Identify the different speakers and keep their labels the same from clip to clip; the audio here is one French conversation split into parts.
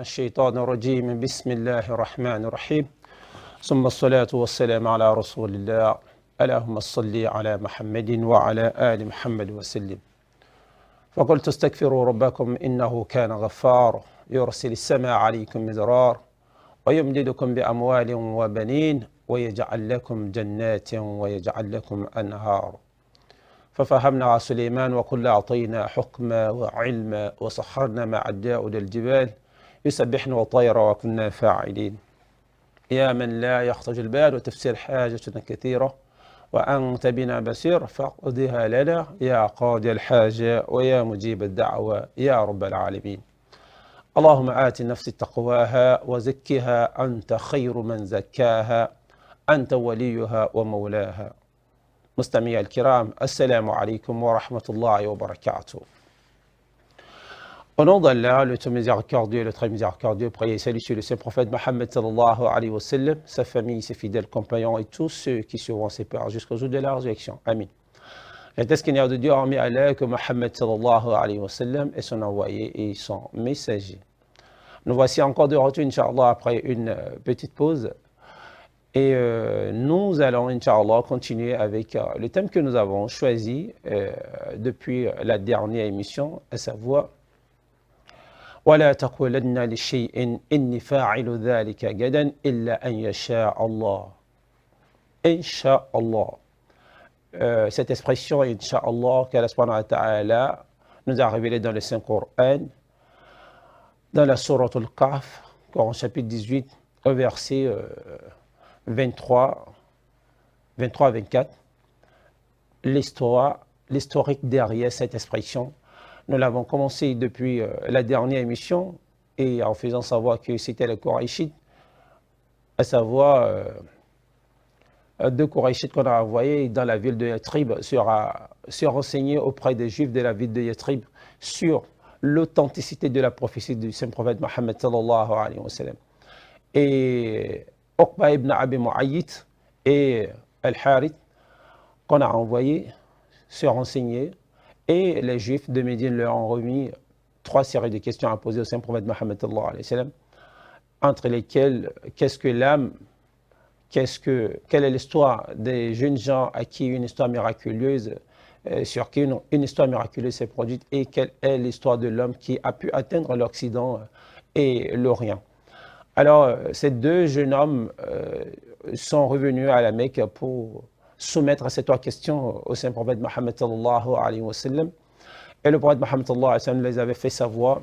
Speaker 1: الشيطان الرجيم بسم الله الرحمن الرحيم ثم الصلاة والسلام على رسول الله اللهم صل على محمد وعلى آل محمد وسلم فقلت استغفروا ربكم إنه كان غفار يرسل السماء عليكم مدرار ويمددكم بأموال وبنين ويجعل لكم جنات ويجعل لكم أنهار ففهمنا سليمان وكل أعطينا حكما وعلما وسخرنا مع داود الجبال يسبحن وطير وكنا فاعلين يا من لا يخرج البال وتفسير حاجتنا كثيرة وأنت بنا بصير فاقضها لنا يا قاضي الحاجة ويا مجيب الدعوة يا رب العالمين. اللهم آت النفس تقواها وزكها أنت خير من زكاها أنت وليها ومولاها. مستمعي الكرام, assalamu alaikum wa rahmatullahi wa barakatuh. Au nom d'Allah, le tout miséricordieux, le très miséricordieux, priez et salut sur le saint prophète Mohammed sallallahu alayhi wa sallam, sa famille, ses fidèles compagnons et tous ceux qui suivront ses pas jusqu'au jour de la résurrection. Amin. J'atteste qu'il n'y a de Dieu hormis Allah que Mohammed sallallahu alayhi wa sallam est son envoyé et son messager. Nous voici encore de retour, Inch'Allah, après une petite pause. Et nous allons, Inch'Allah, continuer avec le thème que nous avons choisi depuis la dernière émission, à savoir وَلَا تَقُولَنَّ لِشَيْءٍ إِنِّي فَاعِلُ ذَلِكَ غَدًا إِلَّا أَنْ يَشَاءَ اللَّهُ. Inch'Allah. Cette expression, Inch'Allah, qu'Allah subhanahu wa ta'ala nous a révélée dans le Saint-Coran, dans la sourate Al-Kahf, Coran chapitre 18, au verset 23-24, l'historique derrière cette expression. Nous l'avons commencé depuis la dernière émission et en faisant savoir que c'était les Qurayshites, à savoir deux Qurayshites qu'on a envoyés dans la ville de Yatrib se renseigner auprès des Juifs de la ville de Yatrib sur l'authenticité de la prophétie du saint prophète Mohammed sallallahu alayhi wa sallam. Et Uqba ibn Abi Mu'ayyid et Al-Harith qu'on a envoyé se renseigner et les Juifs de Médine leur ont remis 3 séries de questions à poser au saint prophète Mohammed sallallahu alayhi wa sallam, entre lesquelles qu'est-ce que l'âme, quelle est l'histoire des jeunes gens à qui une histoire miraculeuse, sur qui une histoire miraculeuse s'est produite, et quelle est l'histoire de l'homme qui a pu atteindre l'Occident et l'Orient. Alors, ces deux jeunes hommes sont revenus à la Mecque pour soumettre ces 3 questions au saint prophète Mohammed sallallahu alayhi wa sallam. Et le prophète Mohammed sallallahu alayhi wa sallam les avait fait savoir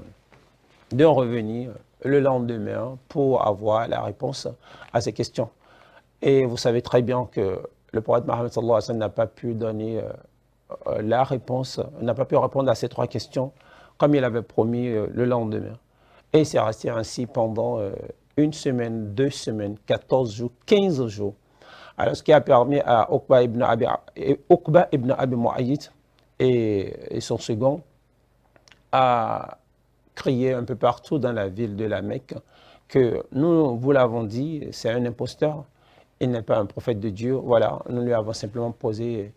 Speaker 1: de revenir le lendemain pour avoir la réponse à ces questions. Et vous savez très bien que le prophète Mohammed sallallahu alayhi wa sallam n'a pas pu donner la réponse, n'a pas pu répondre à ces 3 questions comme il avait promis le lendemain. Et c'est resté ainsi pendant 1 semaine, 2 semaines, 14 jours, 15 jours. Alors, ce qui a permis à Uqba ibn Abi Mu'ayyid et son second à crier un peu partout dans la ville de la Mecque que nous vous l'avons dit, c'est un imposteur, il n'est pas un prophète de Dieu. Voilà, nous lui avons simplement posé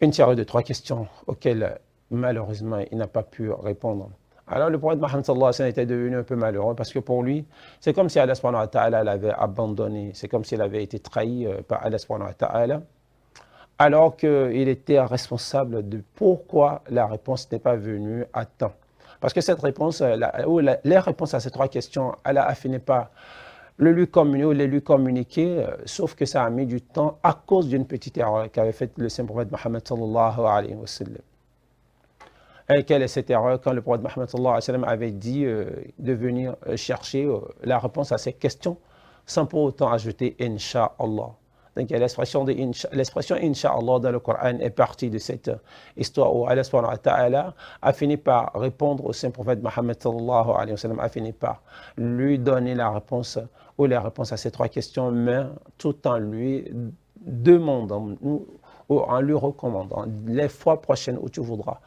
Speaker 1: une série de 3 questions auxquelles malheureusement il n'a pas pu répondre. Alors le prophète Mohammed sallallahu alayhi wa sallam était devenu un peu malheureux parce que pour lui, c'est comme si Allah subhanahu wa ta'ala l'avait abandonné, c'est comme s'il avait été trahi par Allah subhanahu wa ta'ala, alors qu'il était responsable de pourquoi la réponse n'est pas venue à temps. Parce que cette réponse, les réponses à ces 3 questions, Allah a fini par les lui communiquer, sauf que ça a mis du temps à cause d'une petite erreur qu'avait faite le saint prophète Mohammed sallallahu alayhi wa sallam. Et quelle est cette erreur quand le prophète Mohammed sallallahu alayhi wa sallam avait dit de venir chercher la réponse à ces questions sans pour autant ajouter Inch'Allah. Donc l'expression Inch'Allah dans le Coran est partie de cette histoire où Allah subhanahu wa ta'ala a fini par répondre au saint prophète Mohammed sallallahu alayhi wa sallam, a fini par lui donner la réponse ou les réponses à ces 3 questions, mais tout en lui demandant ou en lui recommandant les fois prochaines où tu voudras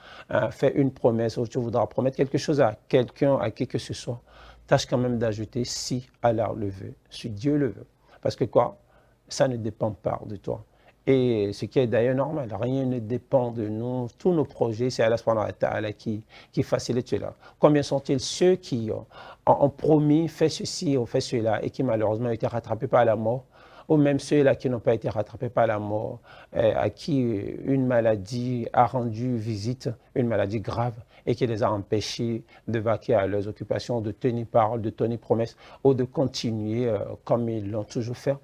Speaker 1: faire une promesse, où tu voudras promettre quelque chose à quelqu'un, à qui que ce soit, tâche quand même d'ajouter si Allah le veut, si Dieu le veut. Parce que quoi? Ça ne dépend pas de toi. Et ce qui est d'ailleurs normal, rien ne dépend de nous. Tous nos projets, c'est Allah subhanahu wa ta'ala qui facilite cela. Combien sont-ils ceux qui ont promis, fait ceci ou fait cela et qui malheureusement ont été rattrapés par la mort, ou même ceux-là qui n'ont pas été rattrapés par la mort, à qui une maladie a rendu visite, une maladie grave, et qui les a empêchés de vaquer à leurs occupations, de tenir parole, de tenir promesse, ou de continuer comme ils l'ont toujours fait.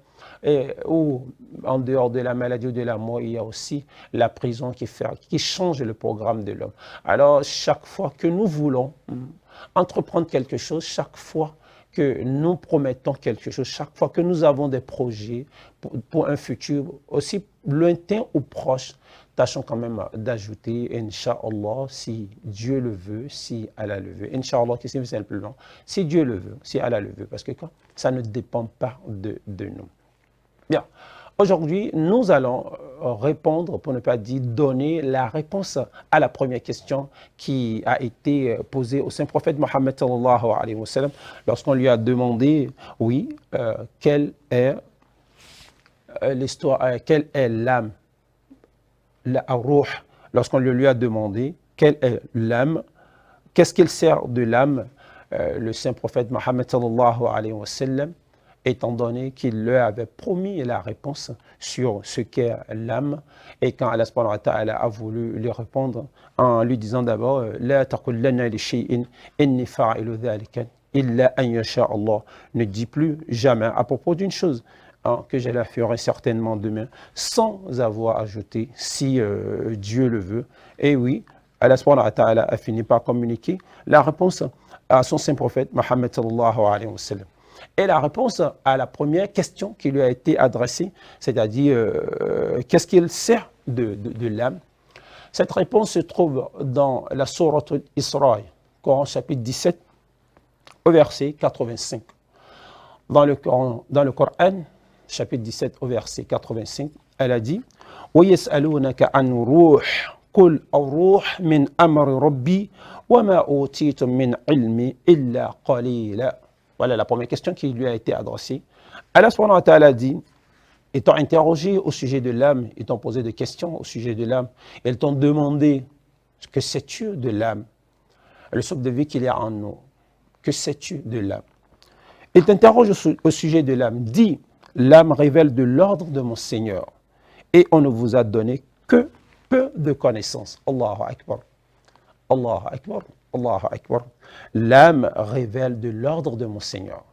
Speaker 1: Ou en dehors de la maladie ou de la mort, il y a aussi la prison qui change le programme de l'homme. Alors, chaque fois que nous voulons entreprendre quelque chose, chaque fois que nous promettons quelque chose, chaque fois que nous avons des projets pour un futur aussi lointain ou proche, tâchons quand même d'ajouter, Inch'Allah, si Dieu le veut, si Allah le veut. Inch'Allah, qui signifie simplement, si Dieu le veut, si Allah le veut, parce que ça ne dépend pas de nous. Bien, aujourd'hui, nous allons répondre, pour ne pas dire donner la réponse à la première question qui a été posée au Saint-Prophète Mohammed sallallahu alayhi wa sallam lorsqu'on lui a demandé, oui, quelle est l'histoire, quelle est l'âme, la ruh, lorsqu'on lui a demandé quelle est l'âme, qu'est-ce qu'il sert de l'âme, le Saint-Prophète Mohammed sallallahu alayhi wa sallam, étant donné qu'il leur avait promis la réponse sur ce qu'est l'âme, et quand Allah subhanahu wa ta'ala a voulu lui répondre en lui disant d'abord « La taqul lana li shay'in inni fa'ilu dhalika illa an yasha Allah » ne dis plus jamais à propos d'une chose que je la ferai certainement demain, sans avoir ajouté « si Dieu le veut ». Et oui, Allah subhanahu wa ta'ala a fini par communiquer la réponse à son saint prophète Mohammed sallallahu alayhi wa sallam. Et la réponse à la première question qui lui a été adressée, c'est-à-dire qu'est-ce qu'il sert de l'âme, cette réponse se trouve dans la sourate Isra, Coran chapitre 17, au verset 85. Dans le Coran, chapitre 17, au verset 85, elle a dit « وَيَسْأَلُونَكَ عَنْ رُوحٍ قُلْ الرُّوحُ مِنْ أَمْرِ رَبِّي وَمَا أُوتِيتُم مِّنْ عِلْمٍ إِلَّا قَلِيلًا » Voilà la première question qui lui a été adressée. Allah subhanahu wa ta'ala dit, étant interrogé au sujet de l'âme, étant posé des questions au sujet de l'âme, ils t'ont demandé, que sais-tu de l'âme? Le souffle de vie qu'il y a en nous, que sais-tu de l'âme? Il t'interroge au sujet de l'âme, dit, l'âme révèle de l'ordre de mon Seigneur, et on ne vous a donné que peu de connaissances. Allahu Akbar. Allahu Akbar. Allahu Akbar. L'âme révèle de l'ordre de mon Seigneur.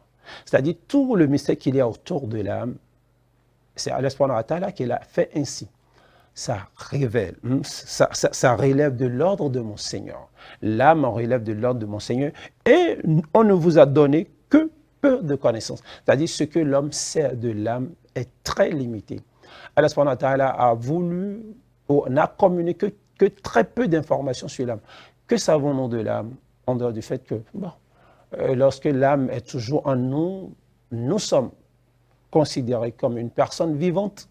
Speaker 1: C'est-à-dire tout le mystère qu'il y a autour de l'âme, c'est Allah subhanahu wa ta'ala qui l'a fait ainsi. Ça révèle, ça relève de l'ordre de mon Seigneur. L'âme relève de l'ordre de mon Seigneur et on ne vous a donné que peu de connaissances. C'est-à-dire ce que l'homme sait de l'âme est très limité. Allah subhanahu wa ta'ala a voulu, n'a communiqué que très peu d'informations sur l'âme. Que savons-nous de l'âme? En dehors du fait que, lorsque l'âme est toujours en nous, nous sommes considérés comme une personne vivante.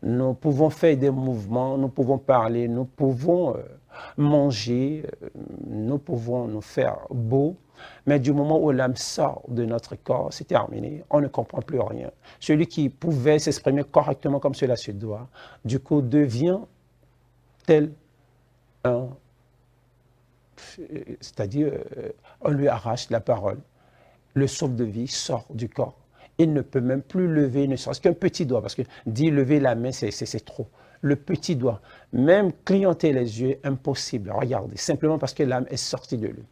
Speaker 1: Nous pouvons faire des mouvements, nous pouvons parler, nous pouvons manger, nous pouvons nous faire beau. Mais du moment où l'âme sort de notre corps, c'est terminé, on ne comprend plus rien. Celui qui pouvait s'exprimer correctement comme cela se doit, du coup, devient tel un... C'est-à-dire, on lui arrache la parole. Le souffle de vie sort du corps. Il ne peut même plus lever, ne serait-ce qu'un petit doigt, parce que dire lever la main, c'est trop. Le petit doigt, même clignoter les yeux, impossible. Regardez, simplement parce que l'âme est sortie de lui.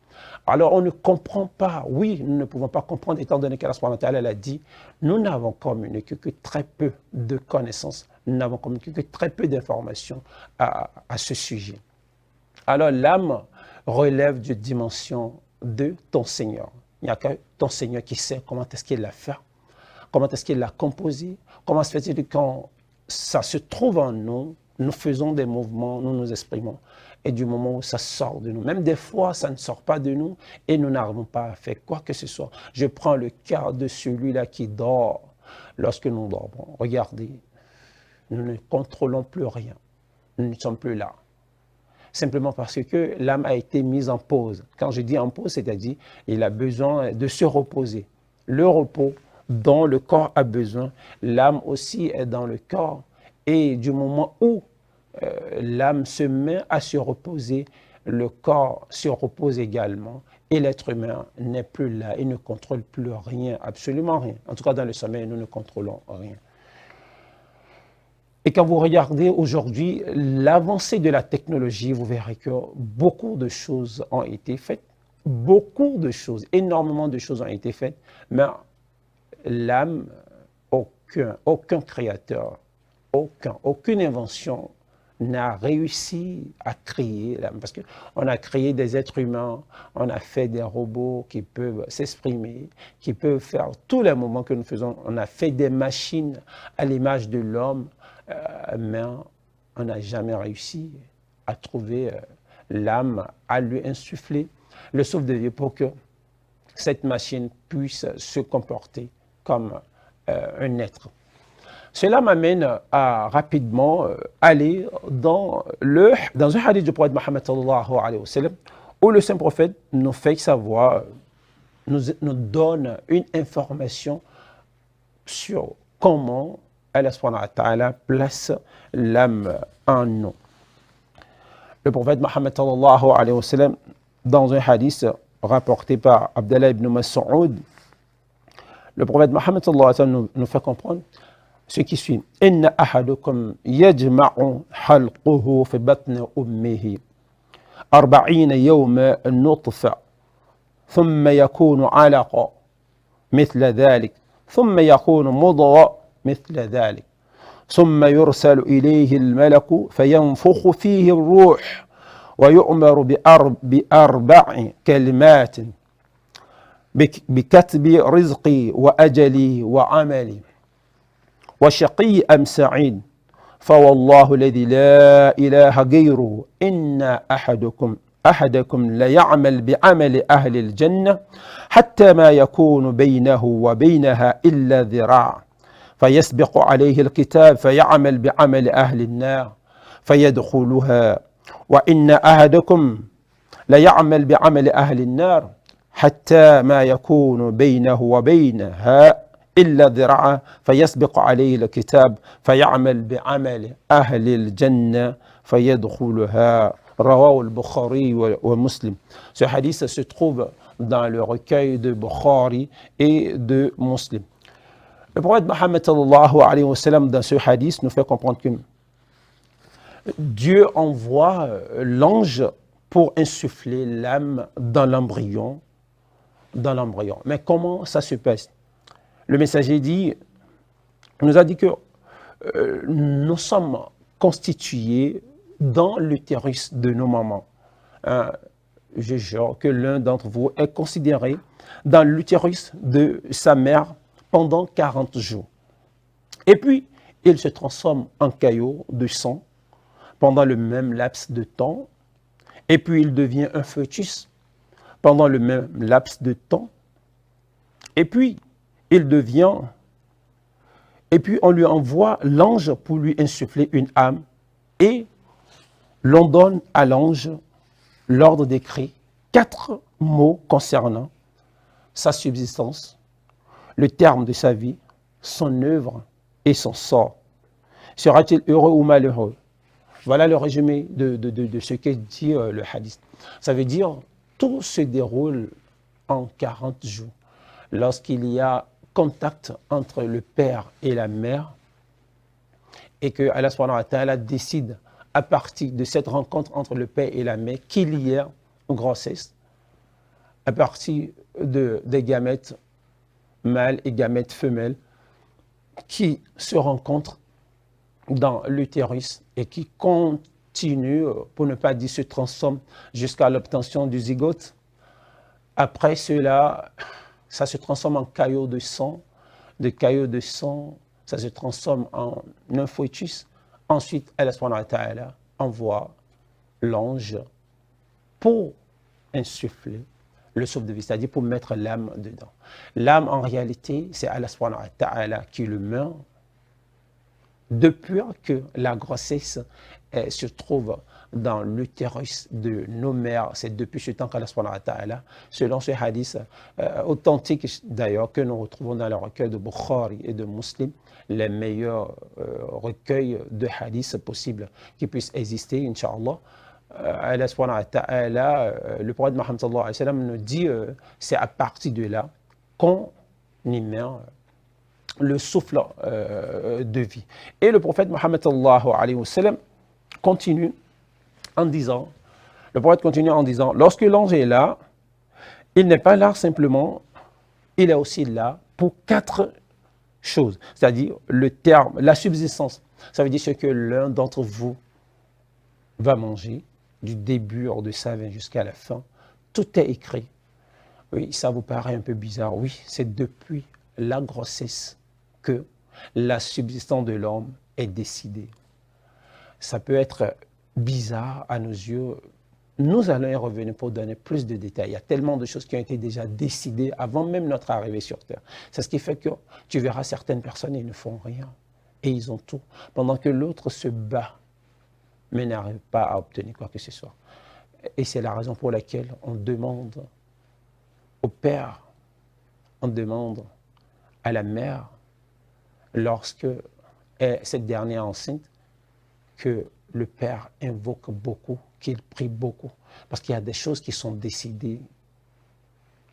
Speaker 1: Alors on ne comprend pas, oui, nous ne pouvons pas comprendre, étant donné qu'Allah subhanahu wa ta'ala a dit, nous n'avons communiqué que très peu de connaissances, nous n'avons communiqué que très peu d'informations à ce sujet. Alors l'âme relève d'une dimension de ton Seigneur. Il n'y a que ton Seigneur qui sait comment est-ce qu'il l'a fait, comment est-ce qu'il l'a composé, comment se fait-il que quand ça se trouve en nous, nous faisons des mouvements, nous nous exprimons. Et du moment où ça sort de nous, même des fois, ça ne sort pas de nous et nous n'arrivons pas à faire quoi que ce soit. Je prends le cas de celui-là qui dort lorsque nous dormons. Regardez, nous ne contrôlons plus rien. Nous ne sommes plus là. Simplement parce que l'âme a été mise en pause. Quand je dis en pause, c'est-à-dire il a besoin de se reposer. Le repos dont le corps a besoin, l'âme aussi est dans le corps Et du moment où l'âme se met à se reposer, le corps se repose également et l'être humain n'est plus là, il ne contrôle plus rien, absolument rien. En tout cas, dans le sommeil, nous ne contrôlons rien. Et quand vous regardez aujourd'hui l'avancée de la technologie, vous verrez que beaucoup de choses ont été faites, beaucoup de choses, énormément de choses ont été faites, mais l'âme, aucun créateur, aucune invention n'a réussi à créer l'âme. Parce qu'on a créé des êtres humains, on a fait des robots qui peuvent s'exprimer, qui peuvent faire tous les mouvements que nous faisons. On a fait des machines à l'image de l'homme, mais on n'a jamais réussi à trouver l'âme, à lui insuffler le souffle de vie pour que cette machine puisse se comporter comme un être. Cela m'amène à rapidement aller dans un hadith du prophète Mohammed sallallahu alayhi wa sallam, où le saint prophète nous fait savoir, nous donne une information sur comment Allah subhanahu wa ta'ala place l'âme en nous. Le prophète Mohammed sallallahu alayhi wa sallam, dans un hadith rapporté par Abdallah ibn Mas'ud, le prophète Mohammed sallallahu alayhi wa sallam nous fait comprendre ce qui suit. Inna ahadukum yajma'u halquhu fi batni ummihi 40 yawma nutfa thumma yakunu 'alaqa mithla dhalik thumma yakunu mudgha mithla dhalik ثم يرسل إليه الملك فينفخ فيه الروح ويؤمر بأربع كلمات بكتب رزقي وأجلي وعملي وشقي أم سعيد فوالله الذي لا إله غيره إن أحدكم ليعمل بعمل أهل الجنة حتى ما يكون بينه وبينها إلا ذراع فيسبق عليه الكتاب فيعمل بعمل أهل النار فيدخلها وإن أحدكم ليعمل بعمل أهل النار حتى ما يكون بينه وبينها إلا ذراع فيسبق عليه الكتاب فيعمل بعمل أهل الجنة فيدخلها رواه البخاري ومسلم. Ce hadith se trouve dans le recueil de Bukhari et de Muslim. Le prophète Mohammed sallallahu alayhi wa sallam, dans ce hadith, nous fait comprendre que Dieu envoie l'ange pour insuffler l'âme dans l'embryon. Mais comment ça se passe? Le messager nous a dit que nous sommes constitués dans l'utérus de nos mamans. Je jure que l'un d'entre vous est considéré dans l'utérus de sa mère pendant 40 jours. Et puis, il se transforme en caillot de sang pendant le même laps de temps. Et puis, il devient un fœtus pendant le même laps de temps. Et puis, on lui envoie l'ange pour lui insuffler une âme. Et l'on donne à l'ange l'ordre d'écrire 4 mots concernant sa subsistance, le terme de sa vie, son œuvre et son sort. Sera-t-il heureux ou malheureux? Voilà le résumé de ce que dit le hadith. Ça veut dire tout se déroule en 40 jours. Lorsqu'il y a contact entre le père et la mère et que Allah subhanahu wa ta'ala décide à partir de cette rencontre entre le père et la mère qu'il y a une grossesse, à partir des gamètes mâles et gamètes femelles qui se rencontrent dans l'utérus et qui continuent, pour ne pas dire se transforment, jusqu'à l'obtention du zygote. Après cela, ça se transforme en caillot de sang. De caillot de sang, ça se transforme en un fœtus. Ensuite, Allah subhanahu wa ta'ala envoie l'ange pour insuffler le souffle de vie, c'est-à-dire pour mettre l'âme dedans. L'âme, en réalité, c'est Allah subhanahu wa ta'ala qui le met depuis que la grossesse se trouve dans l'utérus de nos mères, c'est depuis ce temps qu'Allah subhanahu wa ta'ala, selon ce hadith authentique d'ailleurs que nous retrouvons dans le recueil de Bukhari et de Muslim, les meilleurs recueils de hadiths possibles qui puissent exister, Inch'Allah. Allah subhanahu wa ta'ala, le prophète Mohammed sallallahu alayhi wa sallam nous dit c'est à partir de là qu'on y met le souffle de vie. Et le prophète Mohammed sallallahu alayhi wa sallam continue en disant, le prophète continue en disant, lorsque l'ange est là, il n'est pas là simplement, il est aussi là pour 4 choses, c'est-à-dire le terme, la subsistance. Ça veut dire ce que l'un d'entre vous va manger, du début de sa vie jusqu'à la fin. Tout est écrit. Oui, ça vous paraît un peu bizarre. Oui, c'est depuis la grossesse que la subsistance de l'homme est décidée. Ça peut être bizarre à nos yeux. Nous allons y revenir pour donner plus de détails. Il y a tellement de choses qui ont été déjà décidées avant même notre arrivée sur Terre. C'est ce qui fait que tu verras certaines personnes, ils ne font rien. Et ils ont tout. Pendant que l'autre se bat, mais n'arrive pas à obtenir quoi que ce soit. Et c'est la raison pour laquelle on demande au père, on demande à la mère, lorsque cette dernière est enceinte, que le père invoque beaucoup, qu'il prie beaucoup. Parce qu'il y a des choses qui sont décidées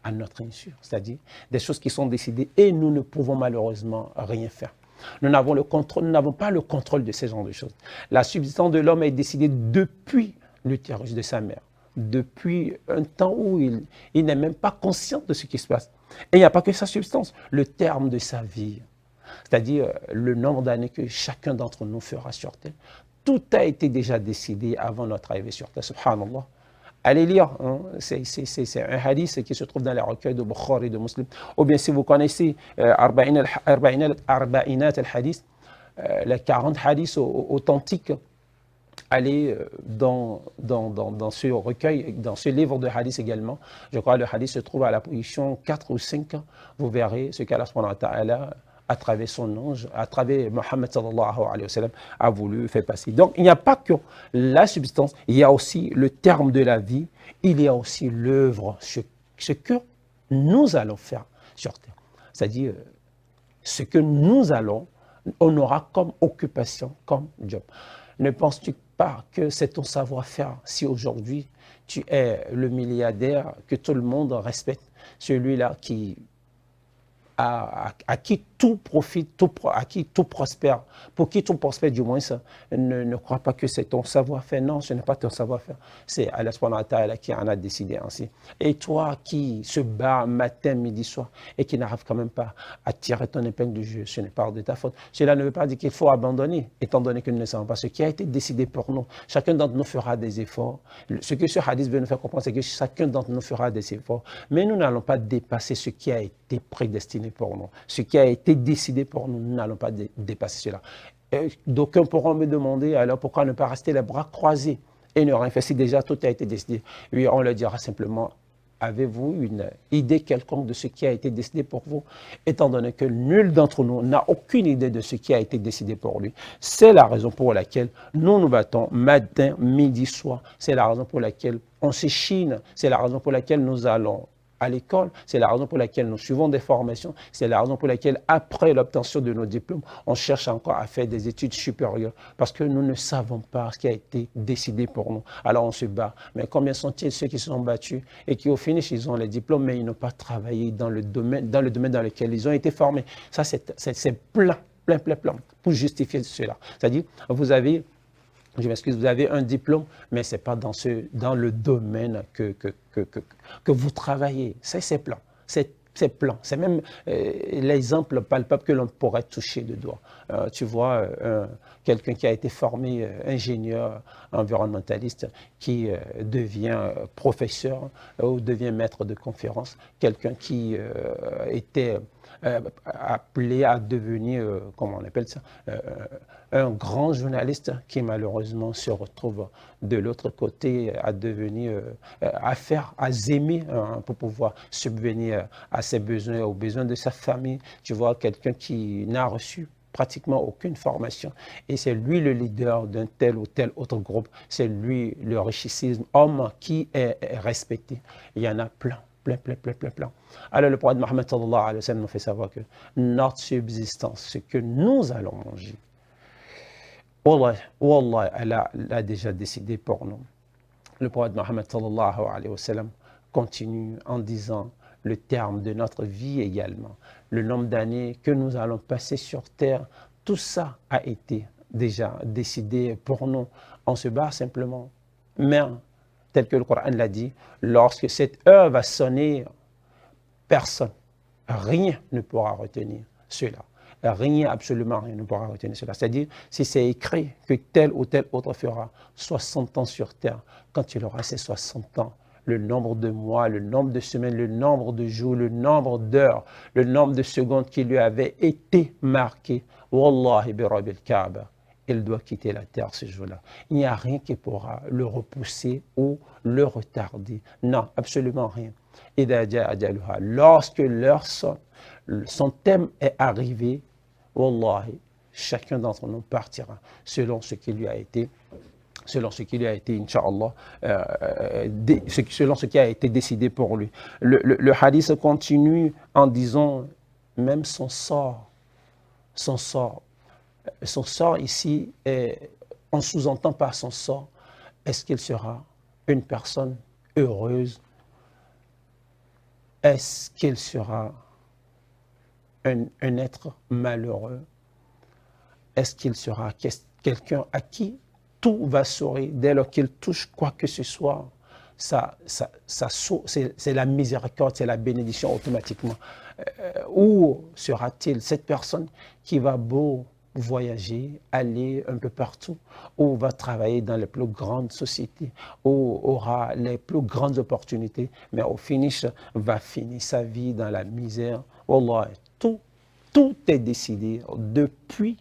Speaker 1: à notre insu, c'est-à-dire des choses qui sont décidées et nous ne pouvons malheureusement rien faire. Nous n'avons pas le contrôle de ces genres de choses. La subsistance de l'homme est décidée depuis l'utérus de sa mère, depuis un temps où il n'est même pas conscient de ce qui se passe. Et il n'y a pas que sa substance, le terme de sa vie, c'est-à-dire le nombre d'années que chacun d'entre nous fera sur Terre. Tout a été déjà décidé avant notre arrivée sur Terre, subhanallah. Allez lire, hein. C'est un hadith qui se trouve dans les recueils de Bukhari et de Muslim. Ou bien si vous connaissez Arba'inat al-Hadith, les 40 hadiths authentiques, allez dans ce recueil, dans ce livre de hadith également. Je crois que le hadith se trouve à la position 4 ou 5. Vous verrez ce qu'Allah subhanahu wa ta'ala, à travers son ange, à travers Mohammed sallallahu alayhi wa sallam, a voulu faire passer. Donc, il n'y a pas que la substance, il y a aussi le terme de la vie, il y a aussi l'œuvre, ce que nous allons faire sur Terre. C'est-à-dire, ce que nous allons, on aura comme occupation, comme job. Ne penses-tu pas que c'est ton savoir-faire si aujourd'hui tu es le milliardaire que tout le monde respecte, celui-là à qui tout profite, à qui tout prospère, pour qui tout prospère du moins, ça, ne crois pas que c'est ton savoir-faire. Non, ce n'est pas ton savoir-faire. C'est Allah subhanahu wa ta'ala qui en a décidé ainsi. Et toi qui se bats matin, midi, soir, et qui n'arrive quand même pas à tirer ton épingle du jeu, ce n'est pas de ta faute. Cela ne veut pas dire qu'il faut abandonner, étant donné que nous ne savons pas ce qui a été décidé pour nous. Chacun d'entre nous fera des efforts. Ce que ce hadith veut nous faire comprendre, c'est que chacun d'entre nous fera des efforts. Mais nous n'allons pas dépasser ce qui a été prédestiné pour nous. Ce qui a été décidé pour nous, nous n'allons pas dépasser cela. D'aucuns pourront me demander alors pourquoi ne pas rester les bras croisés et ne rien faire si déjà tout a été décidé. Oui, on leur dira simplement, avez-vous une idée quelconque de ce qui a été décidé pour vous, étant donné que nul d'entre nous n'a aucune idée de ce qui a été décidé pour lui. C'est la raison pour laquelle nous nous battons matin, midi, soir. C'est la raison pour laquelle on s'échine. C'est la raison pour laquelle nous allons à l'école, c'est la raison pour laquelle nous suivons des formations, c'est la raison pour laquelle après l'obtention de nos diplômes, on cherche encore à faire des études supérieures parce que nous ne savons pas ce qui a été décidé pour nous. Alors on se bat. Mais combien sont-ils ceux qui se sont battus et qui au finish ils ont les diplômes mais ils n'ont pas travaillé dans le domaine dans lequel ils ont été formés. Ça c'est plein pour justifier cela. C'est-à-dire vous avez je m'excuse, vous avez un diplôme, mais ce n'est pas dans le domaine que vous travaillez. C'est plan. C'est plan. C'est même l'exemple palpable que l'on pourrait toucher de doigt. Tu vois, quelqu'un qui a été formé ingénieur environnementaliste qui devient professeur ou devient maître de conférence. Quelqu'un qui était appelé à devenir, comment on appelle ça, un grand journaliste qui malheureusement se retrouve de l'autre côté à devenir, à zémer pour pouvoir subvenir à ses besoins, aux besoins de sa famille. Tu vois, quelqu'un qui n'a reçu pratiquement aucune formation. Et c'est lui le leader d'un tel ou tel autre groupe. C'est lui le richissime homme qui est respecté. Il y en a plein. Plein. Alors le prophète Mohammed sallallahu alayhi wa sallam nous fait savoir que notre subsistance, ce que nous allons manger, Wallah, Allah l'a déjà décidé pour nous. Le prophète Mohammed sallallahu alayhi wa sallam continue en disant le terme de notre vie également, le nombre d'années que nous allons passer sur terre, tout ça a été déjà décidé pour nous. On se bat simplement. Mais, tel que le Coran l'a dit, lorsque cette heure va sonner, personne, rien ne pourra retenir cela. Rien, absolument rien ne pourra retenir cela. C'est-à-dire, si c'est écrit que tel ou tel autre fera 60 ans sur terre, quand il aura ces 60 ans, le nombre de mois, le nombre de semaines, le nombre de jours, le nombre d'heures, le nombre de secondes qui lui avaient été marquées, Wallahi bi Rabbil Kaaba, il doit quitter la terre ce jour-là. Il n'y a rien qui pourra le repousser ou le retarder. Non, absolument rien. Lorsque l'heure sonne, son thème est arrivé, Wallahi, chacun d'entre nous partira selon ce qui lui a été Inch'Allah, selon ce qui a été décidé pour lui. Le hadith continue en disant, même son sort ici, on sous-entend par son sort, est-ce qu'il sera une personne heureuse? Est-ce qu'il sera un être malheureux? Est-ce qu'il sera quelqu'un à qui tout va sourire dès lors qu'il touche quoi que ce soit? C'est la miséricorde, c'est la bénédiction automatiquement. Où sera-t-il cette personne qui va beau voyager, aller un peu partout, ou va travailler dans les plus grandes sociétés, ou aura les plus grandes opportunités, mais au finish va finir sa vie dans la misère? Wallah, tout est décidé depuis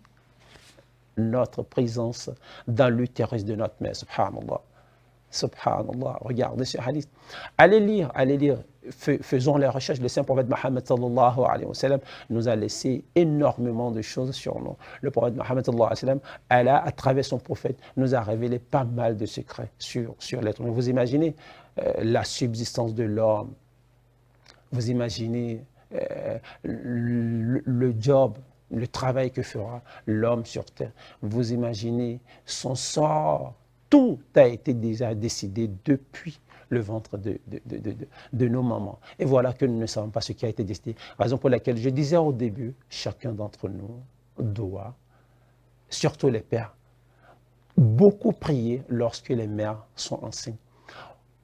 Speaker 1: notre présence dans l'utérus de notre mère. Subhanallah. Subhanallah. Regardez ce hadith. Allez lire. Faisons les recherches. Le saint prophète Mohammed sallallahu alayhi wa sallam nous a laissé énormément de choses sur nous. Le prophète Mohammed sallallahu alayhi wa sallam, Allah, à travers son prophète, nous a révélé pas mal de secrets sur l'être humain. Vous imaginez la subsistance de l'homme. Vous imaginez le job, le travail que fera l'homme sur terre. Vous imaginez son sort. Tout a été déjà décidé depuis le ventre de nos mamans. Et voilà que nous ne savons pas ce qui a été décidé. Raison pour laquelle je disais au début, chacun d'entre nous doit, surtout les pères, beaucoup prier lorsque les mères sont enceintes.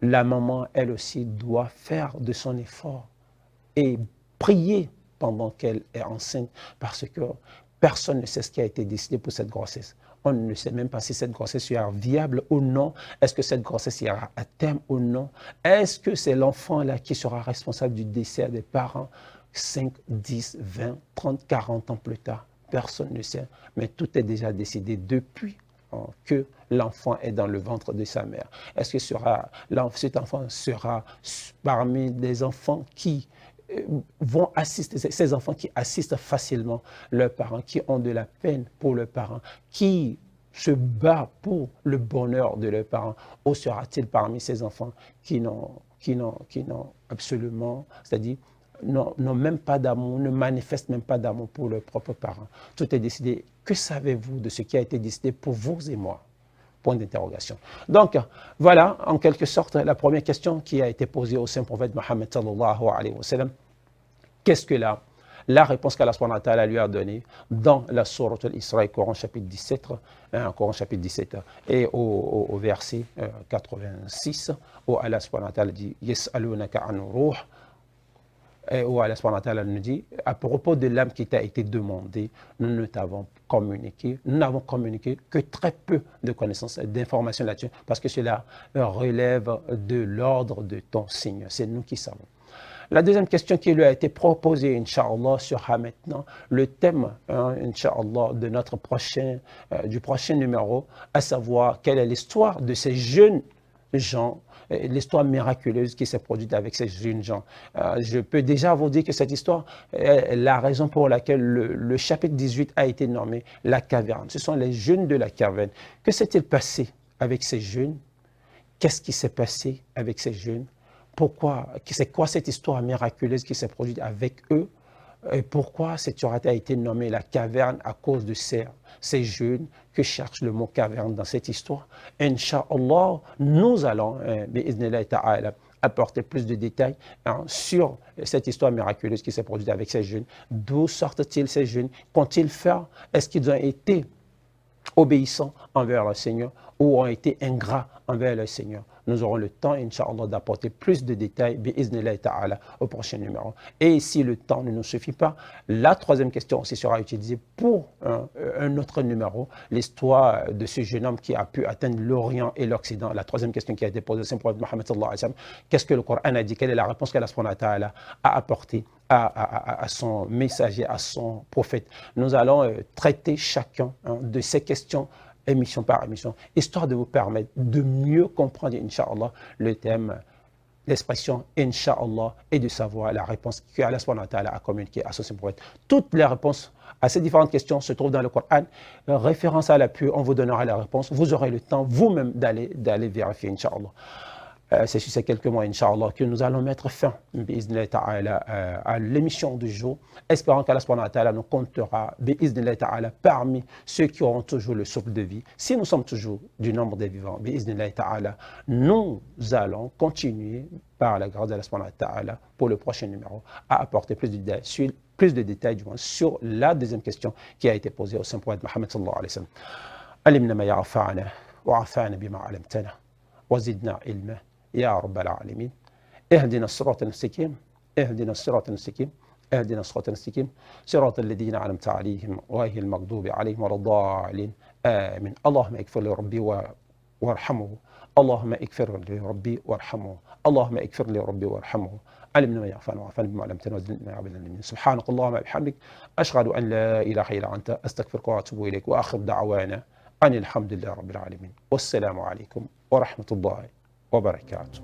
Speaker 1: La maman, elle aussi, doit faire de son effort et prier pendant qu'elle est enceinte, parce que personne ne sait ce qui a été décidé pour cette grossesse. On ne sait même pas si cette grossesse sera viable ou non. Est-ce que cette grossesse ira à terme ou non? Est-ce que c'est l'enfant-là qui sera responsable du décès des parents 5, 10, 20, 30, 40 ans plus tard? Personne ne sait, mais tout est déjà décidé depuis que l'enfant est dans le ventre de sa mère. Est-ce que cet enfant sera parmi les enfants qui vont assister, ces enfants qui assistent facilement leurs parents, qui ont de la peine pour leurs parents, qui se battent pour le bonheur de leurs parents, ou sera-t-il parmi ces enfants qui n'ont absolument, c'est-à-dire n'ont même pas d'amour, ne manifestent même pas d'amour pour leurs propres parents? Tout est décidé. Que savez-vous de ce qui a été décidé pour vous et moi? Point d'interrogation. Donc, voilà, en quelque sorte, la première question qui a été posée au saint prophète Mohammed sallallahu alayhi wa sallam. Qu'est-ce que la réponse qu'Allah subhanahu wa ta'ala lui a donnée dans la sourate Al-Isra, Coran chapitre 17, Coran chapitre 17, et au verset 86, où Allah subhanahu wa ta'ala dit « Yas'alunaka an ruh » et où Allah subhanahu wa ta'ala nous dit, à propos de l'âme qui t'a été demandée, nous n'avons communiqué que très peu de connaissances, d'informations là-dessus, parce que cela relève de l'ordre de ton signe. C'est nous qui savons. La deuxième question qui lui a été proposée, Inch'Allah, sera maintenant le thème, Inch'Allah, de du prochain numéro, à savoir quelle est l'histoire de ces jeunes gens, l'histoire miraculeuse qui s'est produite avec ces jeunes gens. Je peux déjà vous dire que cette histoire est la raison pour laquelle le chapitre 18 a été nommé la caverne. Ce sont les jeunes de la caverne. Que s'est-il passé avec ces jeunes? Qu'est-ce qui s'est passé avec ces jeunes? Pourquoi? C'est quoi cette histoire miraculeuse qui s'est produite avec eux? Et pourquoi cette sourate a été nommée la caverne à cause de ces jeunes que cherche le mot caverne dans cette histoire? Inch'Allah, nous allons, bi'idhnillah ta'ala, apporter plus de détails sur cette histoire miraculeuse qui s'est produite avec ces jeunes. D'où sortent-ils ces jeunes? Qu'ont-ils fait? Est-ce qu'ils ont été obéissants envers le Seigneur ou ont été ingrats envers le Seigneur? Nous aurons le temps, Inch'Allah, d'apporter plus de détails, bi'iznillahi ta'ala, au prochain numéro. Et si le temps ne nous suffit pas, la troisième question aussi sera utilisée pour un autre numéro, l'histoire de ce jeune homme qui a pu atteindre l'Orient et l'Occident. La troisième question qui a été posée au Saint-Prophète Mohammed sallallahu alayhi wa sallam, qu'est-ce que le Coran a dit? Quelle est la réponse qu'Allah subhanahu wa ta'ala a apportée à son messager, à son prophète? Nous allons traiter chacun de ces questions émission par émission, histoire de vous permettre de mieux comprendre, Inch'Allah, le thème, l'expression Inch'Allah, et de savoir la réponse que Allah subhanahu wa ta'ala a communiquée à son prophète. Toutes les réponses à ces différentes questions se trouvent dans le Coran. Référence à l'appui, on vous donnera la réponse. Vous aurez le temps vous-même d'aller vérifier, Inch'Allah. C'est sur ces quelques mois, Inch'Allah, que nous allons mettre fin à l'émission du jour, espérant qu'Allah subhanahu wa ta'ala nous comptera parmi ceux qui auront toujours le souffle de vie. Si nous sommes toujours du nombre des vivants, nous allons continuer par la grâce d'Allah subhanahu wa ta'ala pour le prochain numéro à apporter plus de détails sur la deuxième question qui a été posée au Saint-Prophète Mohammed sallallahu alayhi wa sallam. Alimna ma ya'afa'ana wa'afa'ana bima alamtana wazidna ilma يا رب العالمين اهدنا الصراط المستقيم اهدنا الصراط المستقيم اهدنا الصراط المستقيم صراط الذين أنعمت عليهم غير المغضوب عليهم ولا الضالين آمين اللهم اغفر لربي وارحمه اللهم اغفر لربي وارحمه اللهم اغفر لربي وارحمه علمنا ما يعفان وعفان بما علمتنا وزدنا يا عبد العالمين سبحانك اللهم وبحمدك أشهد أن لا إله إلا أنت أستغفرك وأتوب إليك وآخر دعوانا أن الحمد لله رب العالمين والسلام عليكم ورحمة الله وبركاته.